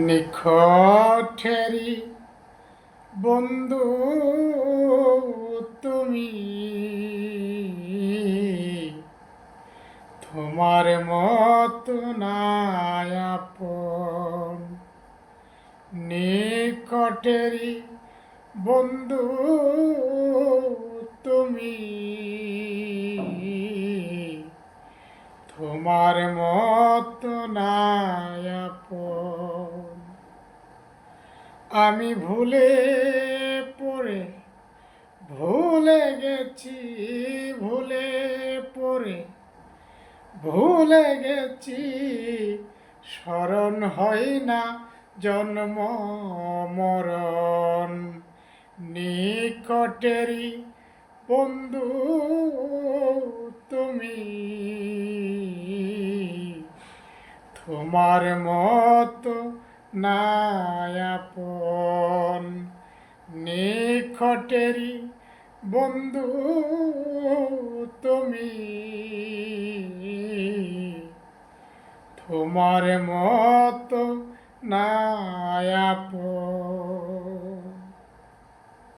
নিখটেরি বন্ধু তুমি, তোমার মতো নাই আপন। নিকটেরি বন্ধু তুমি, তোমার মতো নাই আপন। আমি পড়ে ভুলে গেছি, ভুলে পড়ে ভুলে গেছি, স্মরণ হয় না জন্ম মরণ। নিকটেরই বন্ধু তুমি, তোমার মতো নাই আপন। নিকটেরই বন্ধু তুমি, তোমার মতো নাই আপন।